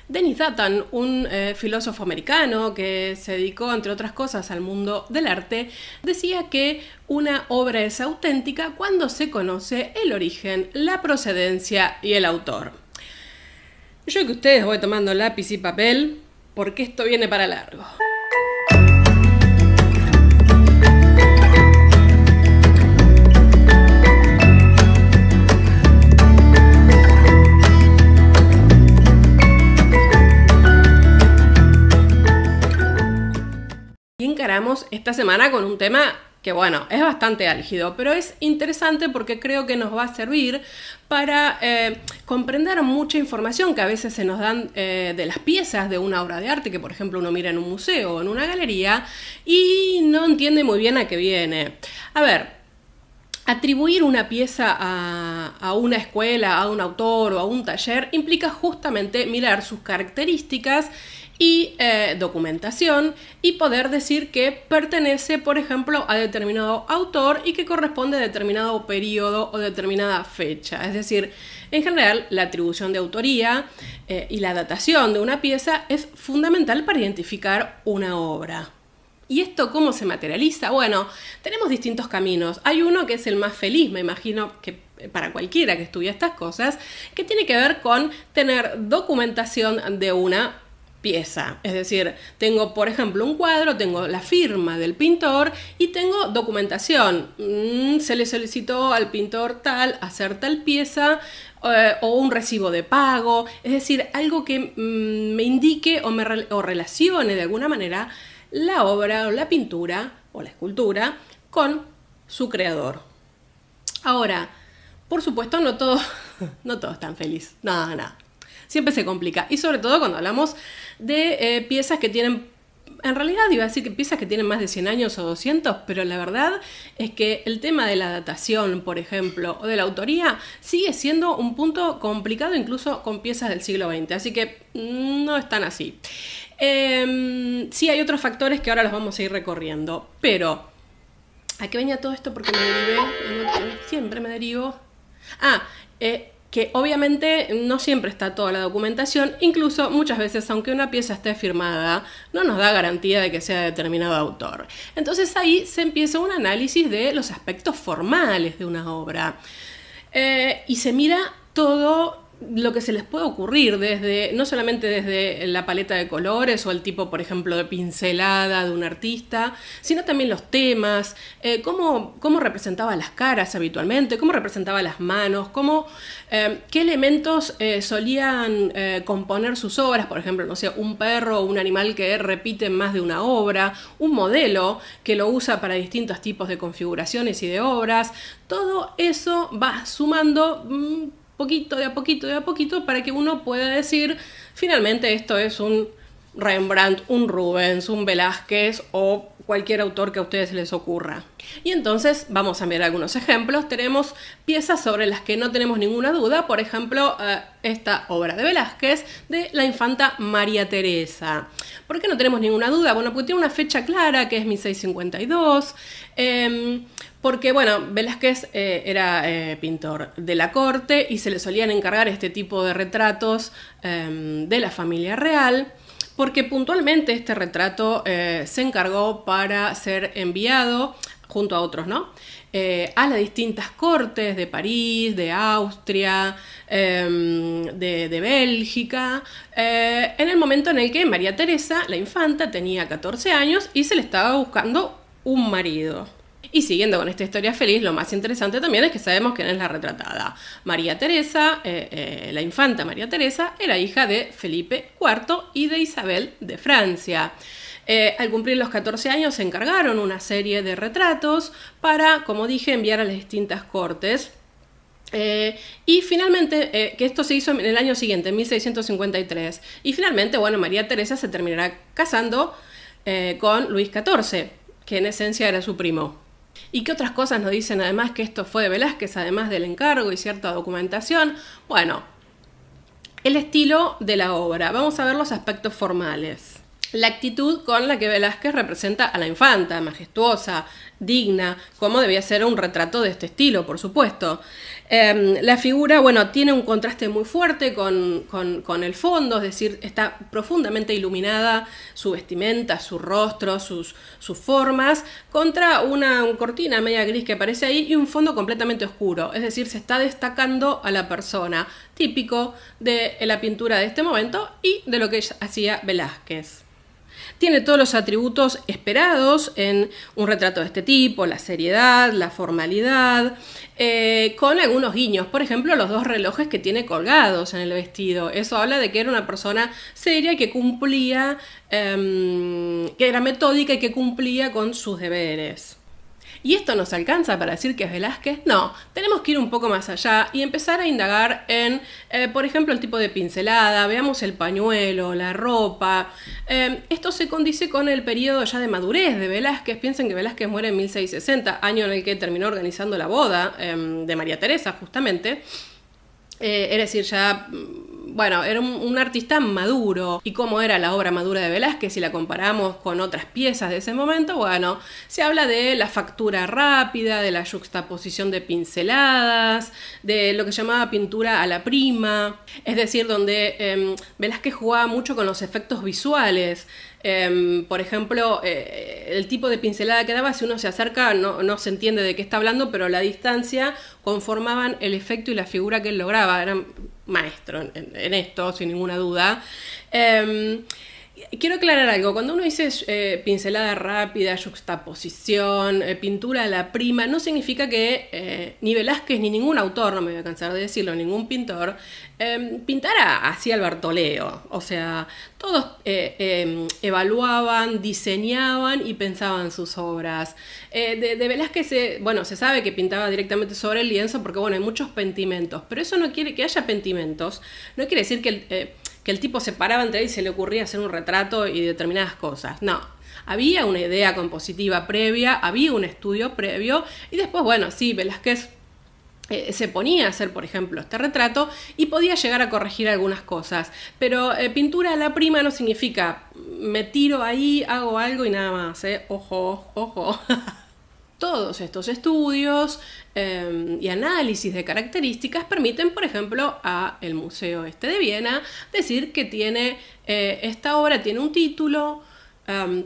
Denis Dutton, un filósofo americano que se dedicó, entre otras cosas, al mundo del arte, decía que una obra es auténtica cuando se conoce el origen, la procedencia y el autor. Yo que ustedes voy tomando lápiz y papel, porque esto viene para largo. Y encaramos esta semana con un tema que, bueno, es bastante álgido, pero es interesante porque creo que nos va a servir para comprender mucha información que a veces se nos dan de las piezas de una obra de arte, que por ejemplo uno mira en un museo o en una galería y no entiende muy bien a qué viene. A ver, atribuir una pieza a una escuela, a un autor o a un taller implica justamente mirar sus características y documentación y poder decir que pertenece, por ejemplo, a determinado autor y que corresponde a determinado periodo o determinada fecha. Es decir, en general, la atribución de autoría y la datación de una pieza es fundamental para identificar una obra. ¿Y esto cómo se materializa? Bueno, tenemos distintos caminos. Hay uno que es el más feliz, me imagino que para cualquiera que estudie estas cosas, que tiene que ver con tener documentación de una pieza. Es decir, tengo, por ejemplo, un cuadro, tengo la firma del pintor y tengo documentación. Se le solicitó al pintor tal hacer tal pieza o un recibo de pago. Es decir, algo que me indique o relacione de alguna manera la obra o la pintura o la escultura con su creador. Ahora, por supuesto, no todo es tan feliz. No. Siempre se complica. Y sobre todo cuando hablamos de piezas que tienen, en realidad iba a decir que piezas que tienen más de 100 años o 200, pero la verdad es que el tema de la datación, por ejemplo, o de la autoría, sigue siendo un punto complicado incluso con piezas del siglo XX. Así que no es tan así. Sí hay otros factores que ahora los vamos a ir recorriendo, pero ¿a qué venía todo esto? Porque me derivé, siempre me derivo. Que obviamente no siempre está toda la documentación, incluso muchas veces, aunque una pieza esté firmada, no nos da garantía de que sea de determinado autor. Entonces ahí se empieza un análisis de los aspectos formales de una obra. Y se mira todo lo que se les puede ocurrir, no solamente desde la paleta de colores o el tipo, por ejemplo, de pincelada de un artista, sino también los temas, cómo representaba las caras habitualmente, cómo representaba las manos, qué elementos solían componer sus obras, por ejemplo, no sé, un perro o un animal que repite más de una obra, un modelo que lo usa para distintos tipos de configuraciones y de obras. Todo eso va sumando de a poquito, para que uno pueda decir, finalmente esto es un Rembrandt, un Rubens, un Velázquez o cualquier autor que a ustedes les ocurra. Y entonces vamos a ver algunos ejemplos. Tenemos piezas sobre las que no tenemos ninguna duda, por ejemplo, esta obra de Velázquez de la infanta María Teresa. ¿Por qué no tenemos ninguna duda? Bueno, porque tiene una fecha clara, que es 1652, porque, bueno, Velázquez era pintor de la corte y se le solían encargar este tipo de retratos de la familia real, porque puntualmente este retrato se encargó para ser enviado, junto a otros, ¿no?, a las distintas cortes de París, de Austria, de Bélgica, en el momento en el que María Teresa, la infanta, tenía 14 años y se le estaba buscando un marido. Y siguiendo con esta historia feliz, lo más interesante también es que sabemos quién es la retratada. María Teresa, la infanta María Teresa, era hija de Felipe IV y de Isabel de Francia. Al cumplir los 14 años se encargaron una serie de retratos para, como dije, enviar a las distintas cortes. Y finalmente, que esto se hizo en el año siguiente, en 1653. Y finalmente, bueno, María Teresa se terminará casando con Luis XIV, que en esencia era su primo. ¿Y qué otras cosas nos dicen además que esto fue de Velázquez, además del encargo y cierta documentación? Bueno, el estilo de la obra. Vamos a ver los aspectos formales. La actitud con la que Velázquez representa a la infanta, majestuosa, digna, como debía ser un retrato de este estilo, por supuesto. La figura, bueno, tiene un contraste muy fuerte con el fondo, es decir, está profundamente iluminada su vestimenta, su rostro, sus formas, contra una cortina media gris que aparece ahí y un fondo completamente oscuro, es decir, se está destacando a la persona, típico de la pintura de este momento y de lo que hacía Velázquez. Tiene todos los atributos esperados en un retrato de este tipo, la seriedad, la formalidad, con algunos guiños. Por ejemplo, los 2 relojes que tiene colgados en el vestido. Eso habla de que era una persona seria y que cumplía, que era metódica y que cumplía con sus deberes. ¿Y esto nos alcanza para decir que es Velázquez? No, tenemos que ir un poco más allá y empezar a indagar en, por ejemplo, el tipo de pincelada, veamos el pañuelo, la ropa. Esto se condice con el periodo ya de madurez de Velázquez. Piensen que Velázquez muere en 1660, año en el que terminó organizando la boda de María Teresa, justamente. Es decir, ya, bueno, era un artista maduro. ¿Y cómo era la obra madura de Velázquez si la comparamos con otras piezas de ese momento? Bueno, se habla de la factura rápida, de la juxtaposición de pinceladas, de lo que se llamaba pintura a la prima, es decir, donde Velázquez jugaba mucho con los efectos visuales. Por ejemplo, el tipo de pincelada que daba, si uno se acerca no se entiende de qué está hablando, pero la distancia conformaban el efecto y la figura que él lograba. Era maestro en esto, sin ninguna duda. Quiero aclarar algo, cuando uno dice pincelada rápida, juxtaposición, pintura a la prima, no significa que ni Velázquez ni ningún autor, no me voy a cansar de decirlo, ningún pintor, pintara así al Bartoleo. O sea, todos evaluaban, diseñaban y pensaban sus obras. De Velázquez, bueno, se sabe que pintaba directamente sobre el lienzo porque, bueno, hay muchos pentimentos, pero eso no quiere que haya pentimentos, no quiere decir que el tipo se paraba entre él y se le ocurría hacer un retrato y determinadas cosas. No, había una idea compositiva previa, había un estudio previo y después, bueno, sí, Velázquez se ponía a hacer, por ejemplo, este retrato y podía llegar a corregir algunas cosas. Pero pintura a la prima no significa me tiro ahí, hago algo y nada más, Ojo, ojo. Todos estos estudios y análisis de características permiten, por ejemplo, a el Museo de Viena decir que tiene esta obra tiene un título,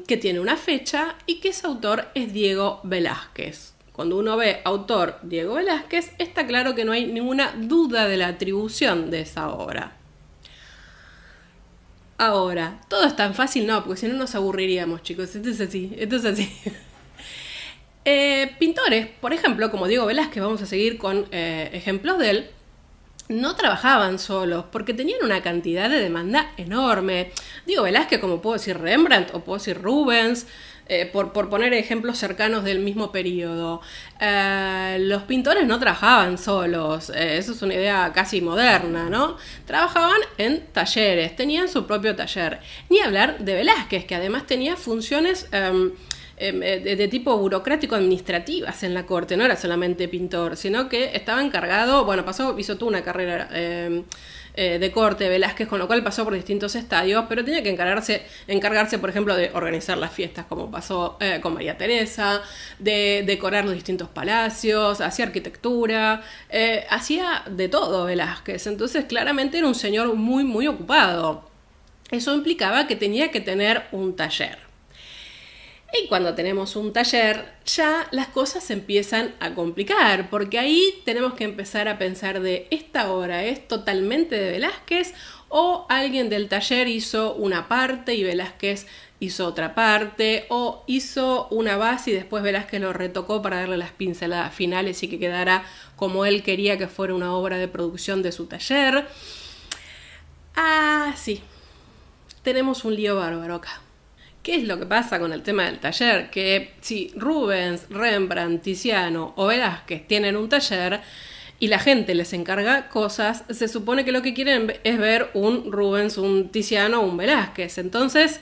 que tiene una fecha y que ese autor es Diego Velázquez. Cuando uno ve autor Diego Velázquez, está claro que no hay ninguna duda de la atribución de esa obra. Ahora, ¿todo es tan fácil? No, porque si no nos aburriríamos, chicos. Esto es así. Pintores, por ejemplo, como Diego Velázquez, vamos a seguir con ejemplos de él, no trabajaban solos porque tenían una cantidad de demanda enorme. Diego Velázquez, como puedo decir Rembrandt o puedo decir Rubens, por poner ejemplos cercanos del mismo periodo. Los pintores no trabajaban solos, eso es una idea casi moderna, ¿no? Trabajaban en talleres, tenían su propio taller. Ni hablar de Velázquez, que además tenía funciones de tipo burocrático administrativas en la corte, no era solamente pintor, sino que estaba encargado, bueno, hizo toda una carrera de corte Velázquez, con lo cual pasó por distintos estadios, pero tenía que encargarse, por ejemplo, de organizar las fiestas, como pasó con María Teresa, de decorar los distintos palacios, hacía arquitectura, hacía de todo Velázquez, entonces claramente era un señor muy, muy ocupado. Eso implicaba que tenía que tener un taller. Y cuando tenemos un taller, ya las cosas se empiezan a complicar, porque ahí tenemos que empezar a pensar de esta obra es totalmente de Velázquez o alguien del taller hizo una parte y Velázquez hizo otra parte, o hizo una base y después Velázquez lo retocó para darle las pinceladas finales y que quedara como él quería que fuera una obra de producción de su taller. Ah, sí, tenemos un lío bárbaro acá. ¿Qué es lo que pasa con el tema del taller? Que si Rubens, Rembrandt, Tiziano o Velázquez tienen un taller y la gente les encarga cosas, se supone que lo que quieren es ver un Rubens, un Tiziano o un Velázquez. Entonces,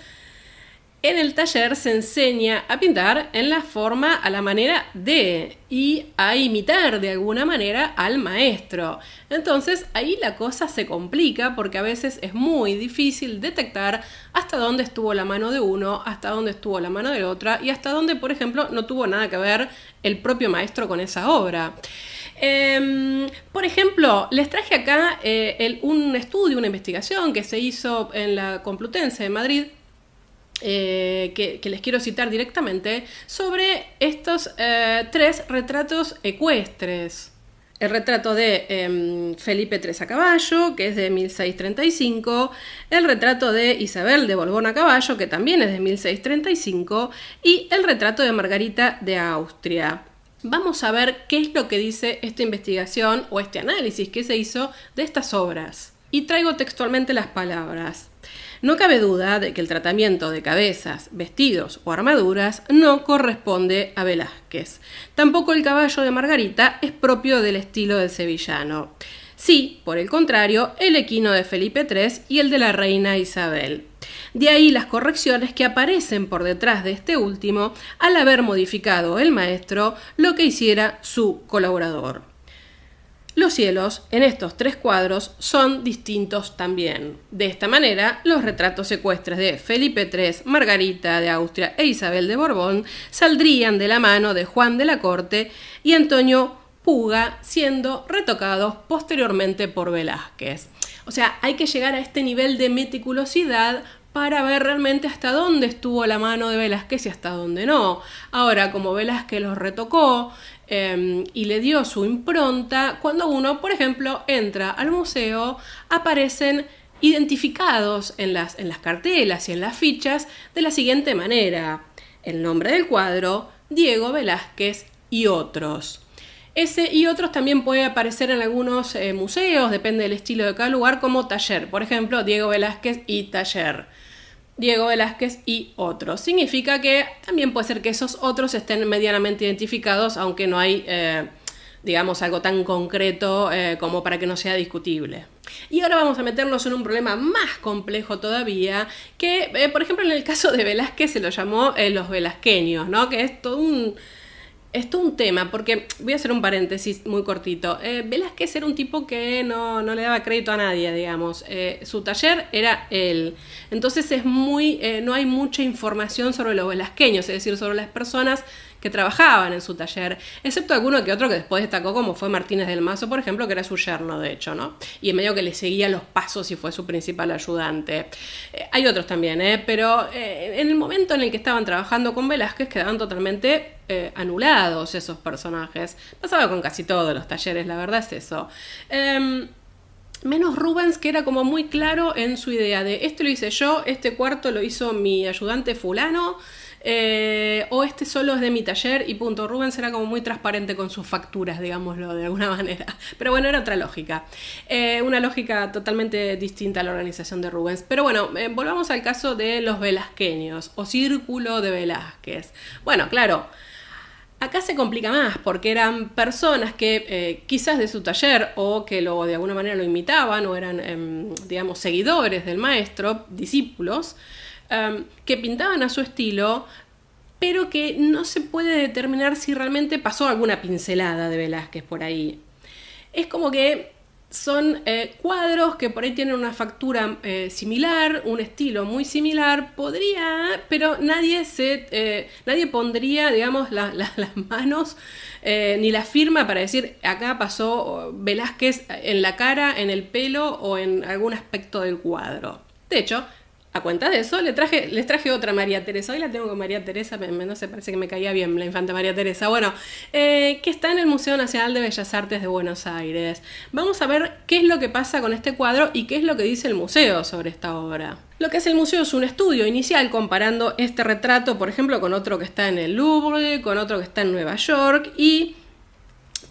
en el taller se enseña a pintar en la forma, a la manera de, y a imitar de alguna manera al maestro. Entonces ahí la cosa se complica porque a veces es muy difícil detectar hasta dónde estuvo la mano de uno, hasta dónde estuvo la mano de otra y hasta dónde, por ejemplo, no tuvo nada que ver el propio maestro con esa obra. Por ejemplo, les traje acá un estudio, una investigación que se hizo en la Complutense de Madrid, que les quiero citar directamente, sobre estos 3 retratos ecuestres. El retrato de Felipe III a caballo, que es de 1635, el retrato de Isabel de Borbón a caballo, que también es de 1635, y el retrato de Margarita de Austria. Vamos a ver qué es lo que dice esta investigación o este análisis que se hizo de estas obras. Y traigo textualmente las palabras. No cabe duda de que el tratamiento de cabezas, vestidos o armaduras no corresponde a Velázquez. Tampoco el caballo de Margarita es propio del estilo del sevillano. Sí, por el contrario, el equino de Felipe III y el de la reina Isabel. De ahí las correcciones que aparecen por detrás de este último al haber modificado el maestro lo que hiciera su colaborador. Los cielos en estos 3 cuadros son distintos también. De esta manera, los retratos ecuestres de Felipe III, Margarita de Austria e Isabel de Borbón saldrían de la mano de Juan de la Corte y Antonio Puga, siendo retocados posteriormente por Velázquez. O sea, hay que llegar a este nivel de meticulosidad para ver realmente hasta dónde estuvo la mano de Velázquez y hasta dónde no. Ahora, como Velázquez los retocó y le dio su impronta, cuando uno, por ejemplo, entra al museo, aparecen identificados en las cartelas y en las fichas de la siguiente manera: el nombre del cuadro, Diego Velázquez y otros. Ese y otros también puede aparecer en algunos museos, depende del estilo de cada lugar, como taller. Por ejemplo, Diego Velázquez y taller. Diego Velázquez y otros. Significa que también puede ser que esos otros estén medianamente identificados, aunque no hay, digamos, algo tan concreto como para que no sea discutible. Y ahora vamos a meternos en un problema más complejo todavía, que, por ejemplo, en el caso de Velázquez se lo llamó los velasqueños, ¿no? Que es todo un tema, porque voy a hacer un paréntesis muy cortito. Velázquez era un tipo que no le daba crédito a nadie, digamos. Su taller era él. Entonces no hay mucha información sobre los velasqueños, es decir, sobre las personas que trabajaban en su taller, excepto alguno que otro que después destacó, como fue Martínez del Mazo, por ejemplo, que era su yerno, de hecho, ¿no? Y en medio que le seguía los pasos y fue su principal ayudante. Hay otros también, pero en el momento en el que estaban trabajando con Velázquez quedaban totalmente anulados esos personajes. Pasaba con casi todos los talleres, la verdad es eso. Menos Rubens, que era como muy claro en su idea de este lo hice yo, este cuarto lo hizo mi ayudante fulano, o este solo es de mi taller y punto. Rubens era como muy transparente con sus facturas, digámoslo de alguna manera. Pero bueno, era otra lógica. Una lógica totalmente distinta a la organización de Rubens. Pero bueno, volvamos al caso de los velasqueños o círculo de Velázquez. Bueno, claro, acá se complica más porque eran personas que quizás de su taller o que de alguna manera lo imitaban o eran, digamos, seguidores del maestro, discípulos, que pintaban a su estilo, pero que no se puede determinar si realmente pasó alguna pincelada de Velázquez por ahí. Es como que son cuadros que por ahí tienen una factura similar, un estilo muy similar, pero nadie pondría, digamos, las manos ni la firma para decir acá pasó Velázquez en la cara, en el pelo o en algún aspecto del cuadro. De hecho, a cuenta de eso, les traje otra María Teresa. Hoy la tengo con María Teresa, no sé, parece que me caía bien la infanta María Teresa. Bueno, que está en el Museo Nacional de Bellas Artes de Buenos Aires. Vamos a ver qué es lo que pasa con este cuadro y qué es lo que dice el museo sobre esta obra. Lo que hace el museo es un estudio inicial comparando este retrato, por ejemplo, con otro que está en el Louvre, con otro que está en Nueva York y...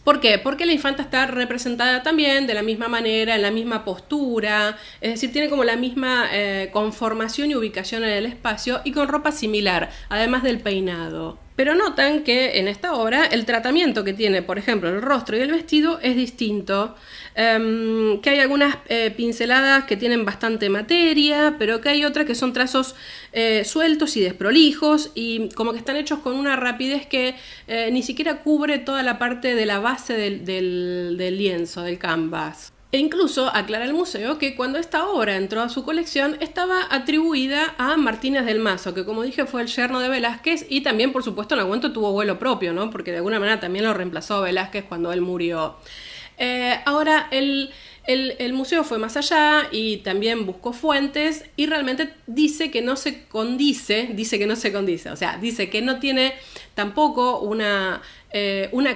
¿Por qué? Porque la infanta está representada también de la misma manera, en la misma postura, es decir, tiene como la misma conformación y ubicación en el espacio y con ropa similar, además del peinado. Pero notan que en esta obra el tratamiento que tiene, por ejemplo, el rostro y el vestido es distinto, que hay algunas pinceladas que tienen bastante materia, pero que hay otras que son trazos sueltos y desprolijos y como que están hechos con una rapidez que ni siquiera cubre toda la parte de la base del lienzo, del canvas. E incluso aclara el museo que cuando esta obra entró a su colección estaba atribuida a Martínez del Mazo, que como dije fue el yerno de Velázquez y también por supuesto en algún momento tuvo vuelo propio, ¿no? Porque de alguna manera también lo reemplazó Velázquez cuando él murió. Ahora el museo fue más allá y también buscó fuentes y realmente dice que no se condice, o sea, dice que no tiene tampoco una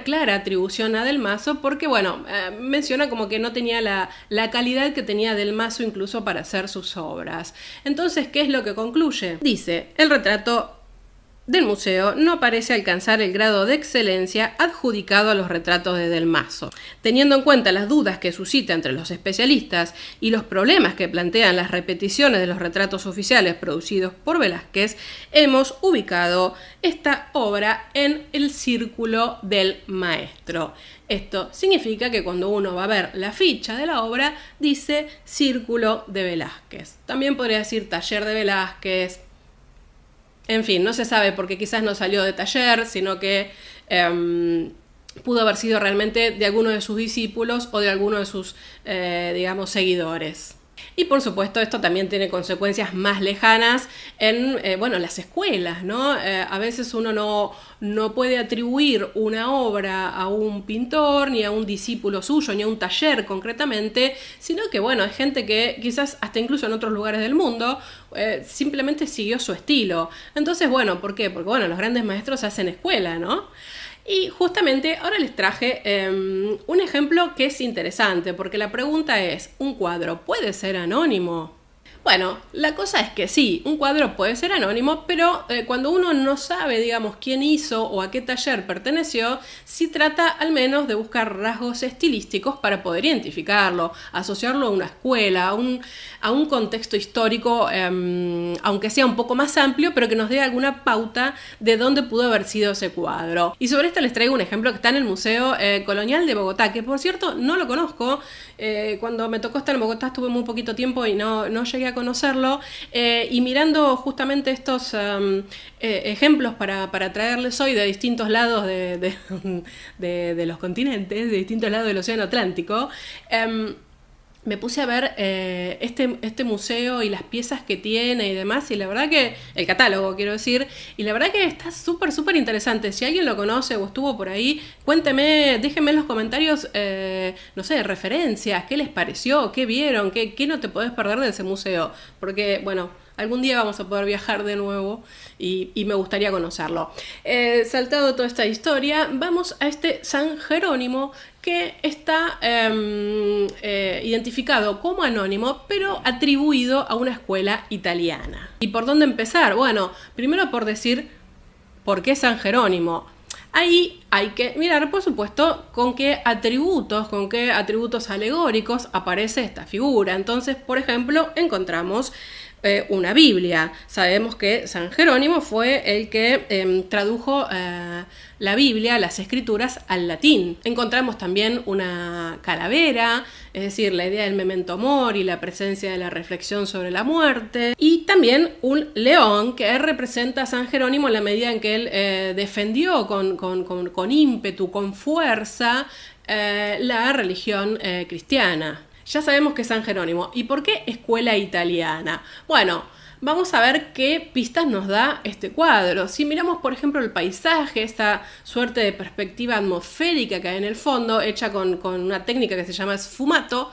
clara atribución a Del Mazo porque, bueno, menciona como que no tenía la calidad que tenía Del Mazo incluso para hacer sus obras. Entonces, ¿qué es lo que concluye? Dice, el retrato del museo no parece alcanzar el grado de excelencia adjudicado a los retratos de Del Mazo. Teniendo en cuenta las dudas que suscita entre los especialistas y los problemas que plantean las repeticiones de los retratos oficiales producidos por Velázquez, hemos ubicado esta obra en el círculo del maestro. Esto significa que cuando uno va a ver la ficha de la obra, dice Círculo de Velázquez. También podría decir Taller de Velázquez. En fin, no se sabe porque quizás no salió de taller, sino que pudo haber sido realmente de alguno de sus discípulos o de alguno de sus, digamos, seguidores. Y por supuesto esto también tiene consecuencias más lejanas en bueno, las escuelas, ¿no? A veces uno no puede atribuir una obra a un pintor, ni a un discípulo suyo, ni a un taller concretamente, sino que bueno, hay gente que quizás hasta incluso en otros lugares del mundo simplemente siguió su estilo. Entonces, bueno, ¿por qué? Porque bueno, los grandes maestros hacen escuela, ¿no? Y justamente ahora les traje un ejemplo que es interesante, porque la pregunta es, ¿un cuadro puede ser anónimo? Bueno, la cosa es que sí, un cuadro puede ser anónimo, pero cuando uno no sabe, digamos, quién hizo o a qué taller perteneció, sí trata al menos de buscar rasgos estilísticos para poder identificarlo, asociarlo a una escuela, a un contexto histórico, aunque sea un poco más amplio, pero que nos dé alguna pauta de dónde pudo haber sido ese cuadro. Y sobre esto les traigo un ejemplo que está en el Museo Colonial de Bogotá, que por cierto no lo conozco. Cuando me tocó estar en Bogotá estuve muy poquito tiempo y no llegué a conocerlo, y mirando justamente estos ejemplos para traerles hoy de distintos lados de los continentes, de distintos lados del Océano Atlántico, me puse a ver este museo y las piezas que tiene y demás, y la verdad que, el catálogo quiero decir, y la verdad que está súper interesante. Si alguien lo conoce o estuvo por ahí, cuénteme, déjenme en los comentarios, no sé, referencias, qué les pareció, qué vieron, qué no te podés perder de ese museo, porque bueno, algún día vamos a poder viajar de nuevo y me gustaría conocerlo. Saltado toda esta historia, vamos a este San Jerónimo que está identificado como anónimo, pero atribuido a una escuela italiana. ¿Y por dónde empezar? Bueno, primero por decir por qué San Jerónimo. Ahí hay que mirar, por supuesto, con qué atributos alegóricos aparece esta figura. Entonces, por ejemplo, encontramos una Biblia. Sabemos que San Jerónimo fue el que tradujo la Biblia, las escrituras, al latín. Encontramos también una calavera, es decir, la idea del memento mori, la presencia de la reflexión sobre la muerte, y también un león que representa a San Jerónimo en la medida en que él defendió con ímpetu, con fuerza, la religión cristiana. Ya sabemos que es San Jerónimo. ¿Y por qué escuela italiana? Bueno, vamos a ver qué pistas nos da este cuadro. Si miramos, por ejemplo, el paisaje, esta suerte de perspectiva atmosférica que hay en el fondo, hecha con una técnica que se llama sfumato.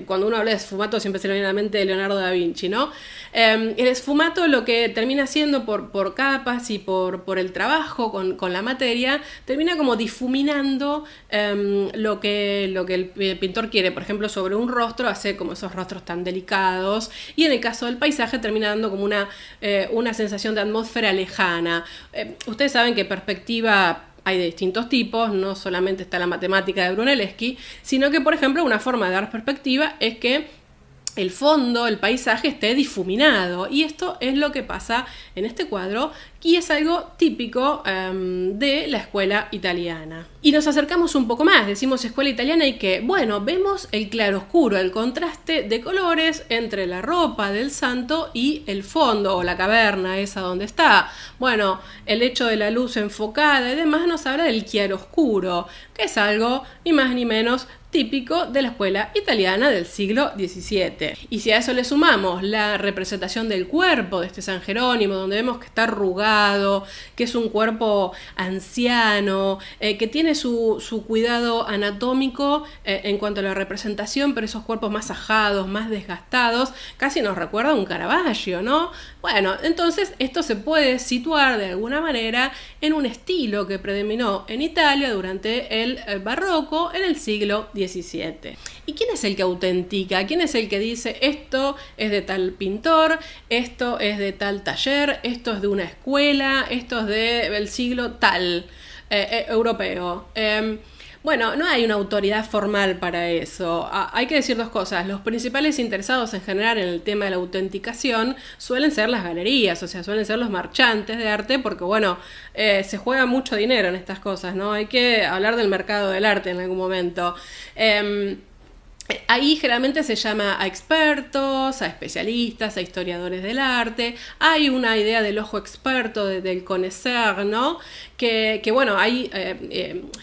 Cuando uno habla de sfumato siempre se le viene a la mente de Leonardo da Vinci, ¿no? El esfumato lo que termina haciendo por capas y por el trabajo con la materia, termina como difuminando lo que el pintor quiere. Por ejemplo, sobre un rostro hace como esos rostros tan delicados, y en el caso del paisaje termina dando como una sensación de atmósfera lejana. Ustedes saben que perspectiva hay de distintos tipos, no solamente está la matemática de Brunelleschi, sino que, por ejemplo, una forma de dar perspectiva es que el fondo, el paisaje esté difuminado, y esto es lo que pasa en este cuadro, y es algo típico de la escuela italiana. Y nos acercamos un poco más, decimos escuela italiana y que, bueno, vemos el claroscuro, el contraste de colores entre la ropa del santo y el fondo o la caverna esa donde está. Bueno, el hecho de la luz enfocada y demás nos habla del claroscuro, que es algo ni más ni menos típico de la escuela italiana del siglo XVII. Y si a eso le sumamos la representación del cuerpo de este San Jerónimo, donde vemos que está arrugado, que es un cuerpo anciano, que tiene su cuidado anatómico en cuanto a la representación, pero esos cuerpos más ajados, más desgastados, casi nos recuerda a un Caravaggio, ¿no? Bueno, entonces esto se puede situar de alguna manera en un estilo que predominó en Italia durante el barroco en el siglo XVII. ¿Y quién es el que autentica? ¿Quién es el que dice esto es de tal pintor, esto es de tal taller, esto es de una escuela, esto es del siglo tal europeo? Bueno, no hay una autoridad formal para eso. Hay que decir dos cosas. Los principales interesados en general en el tema de la autenticación suelen ser las galerías, o sea, suelen ser los marchantes de arte, porque bueno, se juega mucho dinero en estas cosas, ¿no? Hay que hablar del mercado del arte en algún momento. Ahí generalmente se llama a expertos, a especialistas, a historiadores del arte. Hay una idea del ojo experto, del conocer, ¿no? Que bueno, hay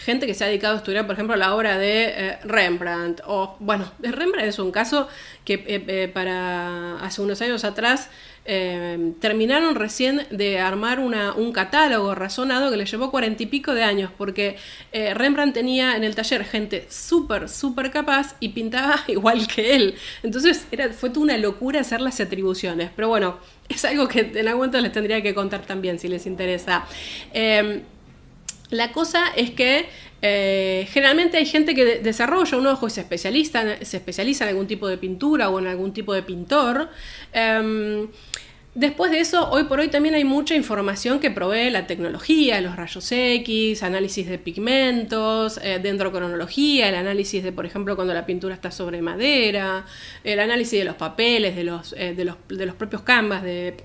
gente que se ha dedicado a estudiar, por ejemplo, la obra de Rembrandt. O, bueno, de Rembrandt es un caso que para hace unos años atrás terminaron recién de armar un catálogo razonado que le llevó 40 y pico de años, porque Rembrandt tenía en el taller gente súper capaz y pintaba igual que él. Entonces fue toda una locura hacer las atribuciones, pero bueno, es algo que en algún momento les tendría que contar también si les interesa. La cosa es que generalmente hay gente que desarrolla un ojo y se especializa en algún tipo de pintura o en algún tipo de pintor. Después de eso, hoy por hoy también hay mucha información que provee la tecnología, los rayos X, análisis de pigmentos, dendrocronología, el análisis de, por ejemplo, cuando la pintura está sobre madera, el análisis de los papeles, de los propios canvas, de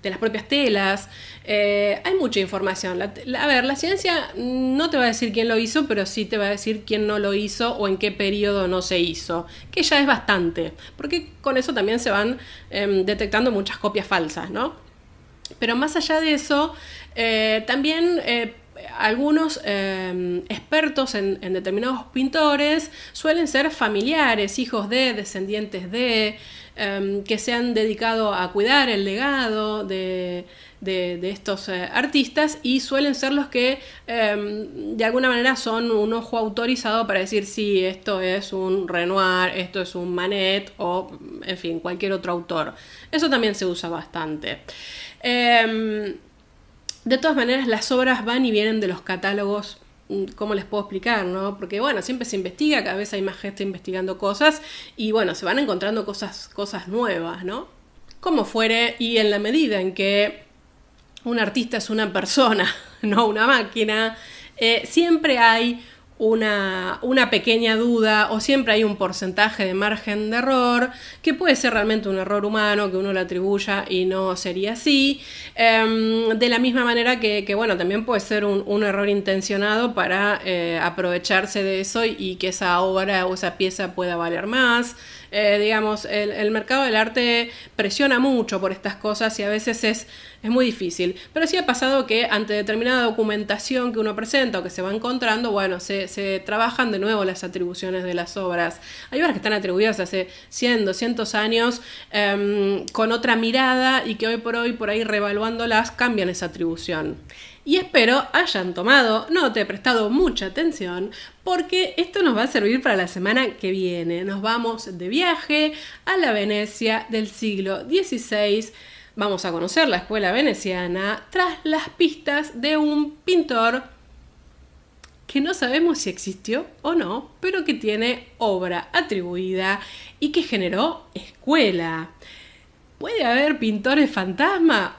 las propias telas. Hay mucha información. A ver, la ciencia no te va a decir quién lo hizo, pero sí te va a decir quién no lo hizo o en qué periodo no se hizo, que ya es bastante, porque con eso también se van detectando muchas copias falsas, ¿no? Pero más allá de eso, también algunos expertos en determinados pintores suelen ser familiares, hijos de, descendientes de, que se han dedicado a cuidar el legado de estos artistas, y suelen ser los que de alguna manera son un ojo autorizado para decir si esto es un Renoir, esto es un Manet o en fin, cualquier otro autor. Eso también se usa bastante. De todas maneras, las obras van y vienen de los catálogos. ¿Cómo les puedo explicar, no? Porque bueno, siempre se investiga, cada vez hay más gente investigando cosas y bueno, se van encontrando cosas nuevas, ¿no? Como fuere, y en la medida en que un artista es una persona, no una máquina, siempre hay una pequeña duda o siempre hay un porcentaje de margen de error que puede ser realmente un error humano que uno le atribuya y no sería así, de la misma manera que bueno, también puede ser un error intencionado para aprovecharse de eso y que esa obra o esa pieza pueda valer más. Digamos, el mercado del arte presiona mucho por estas cosas y a veces es muy difícil. Pero sí ha pasado que ante determinada documentación que uno presenta o que se va encontrando, bueno, se trabajan de nuevo las atribuciones de las obras. Hay obras que están atribuidas hace 100, 200 años con otra mirada y que hoy por ahí reevaluándolas cambian esa atribución. Y espero hayan tomado nota y prestado mucha atención, porque esto nos va a servir para la semana que viene. Nos vamos de viaje a la Venecia del siglo XVI. Vamos a conocer la escuela veneciana tras las pistas de un pintor que no sabemos si existió o no, pero que tiene obra atribuida y que generó escuela. ¿Puede haber pintores fantasma?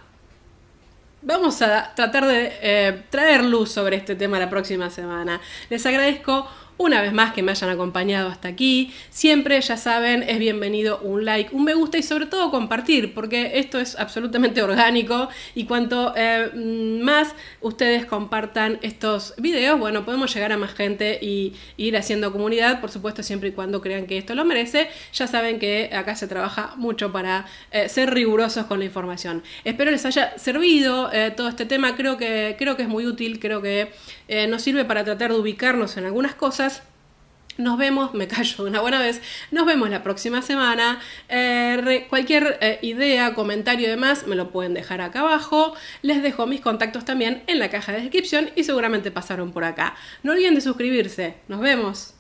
Vamos a tratar de traer luz sobre este tema la próxima semana. Les agradezco una vez más que me hayan acompañado hasta aquí. Siempre, ya saben, es bienvenido un like, un me gusta y sobre todo compartir, porque esto es absolutamente orgánico y cuanto más ustedes compartan estos videos, bueno, podemos llegar a más gente y ir haciendo comunidad, por supuesto, siempre y cuando crean que esto lo merece. Ya saben que acá se trabaja mucho para ser rigurosos con la información. Espero les haya servido todo este tema. Creo que es muy útil, creo que nos sirve para tratar de ubicarnos en algunas cosas. Nos vemos, me callo de una buena vez, nos vemos la próxima semana. Cualquier idea, comentario y demás me lo pueden dejar acá abajo. Les dejo mis contactos también en la caja de descripción y seguramente pasaron por acá. No olviden de suscribirse. Nos vemos.